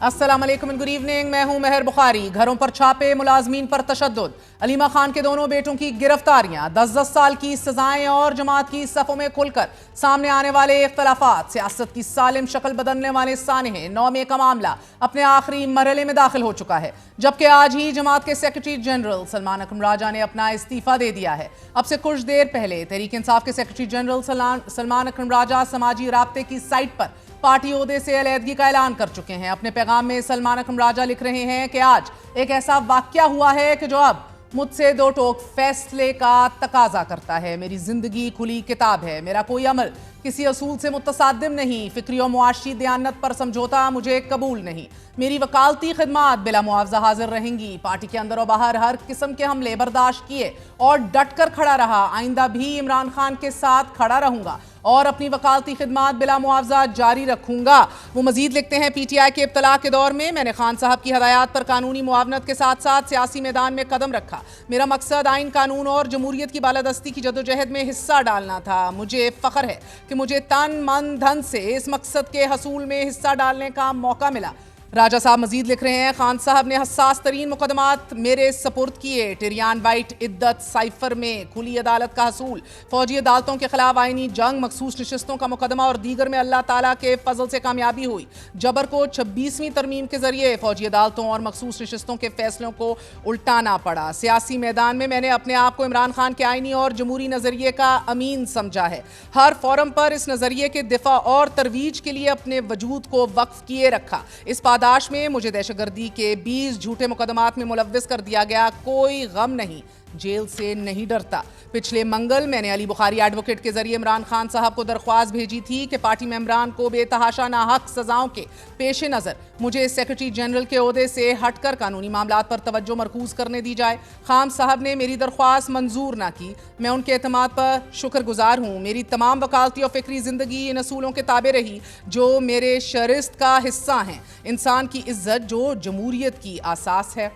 अस्सलाम वालेकुम and good evening. मैं हूं मेहर बुखारी। घरों पर छापे, मुलाजमीन पर तशद्दुद, अलीमा खान के दोनों बेटों की गिरफ्तारियां, 10-10 साल की सजाएं और जमात की सफ़ों में खुलकर सामने आने वाले इख्तलाफात, सियासत की सालिम शक्ल बदलने वाले सानहे, 9 मई का मामला अपने आखिरी मरहले में दाखिल हो चुका है। जबकि आज ही जमात के सेक्रेटरी जनरल सलमान अकरम राजा ने अपना इस्तीफा दे दिया है। अब से कुछ देर पहले तहरीक इंसाफ के सेक्रेटरी जनरल सलमान अकरम राजा समाजी राब्ते की साइट पर पार्टी ओहदे से अलहदगी का ऐलान कर चुके हैं। अपने पैगाम में सलमान अकरम राजा लिख रहे हैं कि आज एक ऐसा वाकया हुआ है कि जो अब मुझसे दो टोक फैसले का तकाजा करता है। मेरी जिंदगी खुली किताब है, मेरा कोई अमल किसी असूल से मुतसादिम नहीं, फिक्री और मुआशी दयानत पर समझौता मुझे कबूल नहीं। मेरी वकालती खिदमात बिला मुआवजा हाजिर रहेंगी। पार्टी के अंदर और बाहर हर किस्म के हमले बर्दाश्त किए और डट कर खड़ा रहा। आइंदा भी इमरान खान के साथ खड़ा रहूंगा और अपनी वकालती खिदमात बिला मुआवजा जारी रखूंगा। वो मजीद लिखते हैं, पीटीआई के इब्तला के दौर में मैंने खान साहब की हदायत पर कानूनी मुआवनत के साथ साथ सियासी मैदान में कदम रखा। मेरा मकसद आइन, कानून और जमहूरियत की बालादस्ती की जदोजहद में हिस्सा डालना था। मुझे फख्र है कि मुझे तन मन धन से इस मकसद के हसूल में हिस्सा डालने का मौका मिला। राजा साहब मजीद लिख रहे हैं, खान साहब ने हसास तरीन मुकदमात मेरे सपुर्द किए। टिरियान वाइट इद्दत साइफर में खुली अदालत का हसूल, फौजी अदालतों के खिलाफ आईनी जंग, मखसूस नशिस्तों का मुकदमा और दीगर में अल्लाह ताला के फजल से कामयाबी हुई। जबर को 26वीं तरमीम के जरिए फौजी अदालतों और मखसूस नशिस्तों के फैसलों को उल्टाना पड़ा। सियासी मैदान में मैंने अपने आप को इमरान खान के आईनी और जमहूरी नजरिए का अमीन समझा है। हर फोरम पर इस नजरिए के दिफा और तरवीज के लिए अपने वजूद को वक्फ किए रखा। इस दाश में मुझे दहशतगर्दी के 20 झूठे मुकदमात में मुलव्विस कर दिया गया। कोई गम नहीं, जेल से नहीं डरता। पिछले मंगल मैंने अली बुखारी एडवोकेट के जरिए इमरान खान साहब को दरख्वास्त भेजी थी कि पार्टी मेंबरान को बेतहाशा नाहक सजाओं के पेश नज़र मुझे सेक्रेटरी जनरल के ओहदे से हटकर कानूनी मामलात पर तवज्जो मरकूज करने दी जाए। खान साहब ने मेरी दरख्वास्त मंजूर ना की। मैं उनके एतमाद पर शुक्रगुजार हूँ। मेरी तमाम वकालती और फिक्री जिंदगी इन असूलों के ताबे रही जो मेरे शरिस्त का हिस्सा हैं। इंसान की इज्जत जो जमहूरियत की आसास है।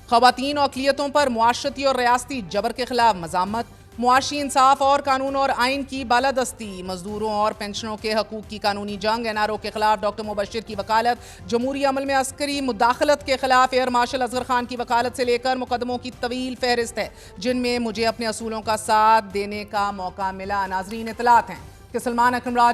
ख़वातीन और अक़लियतों पर मुआशरती और रियासती जबर के खिलाफ मज़ामत, मुआशी इंसाफ और कानून और आइन की बालादस्ती, मजदूरों और पेंशनों के हकूक़ की कानूनी जंग, एनआरओ के खिलाफ डॉक्टर मुबशिर की वकालत, जमहूरी अमल में अस्करी मुदाखलत के खिलाफ एयर मार्शल असगर खान की वकालत से लेकर मुकदमों की तवील फहरिस्त है जिनमें मुझे अपने असूलों का साथ देने का मौका मिला। नाजरीन, इतलात हैं कि सलमान अकरम राजा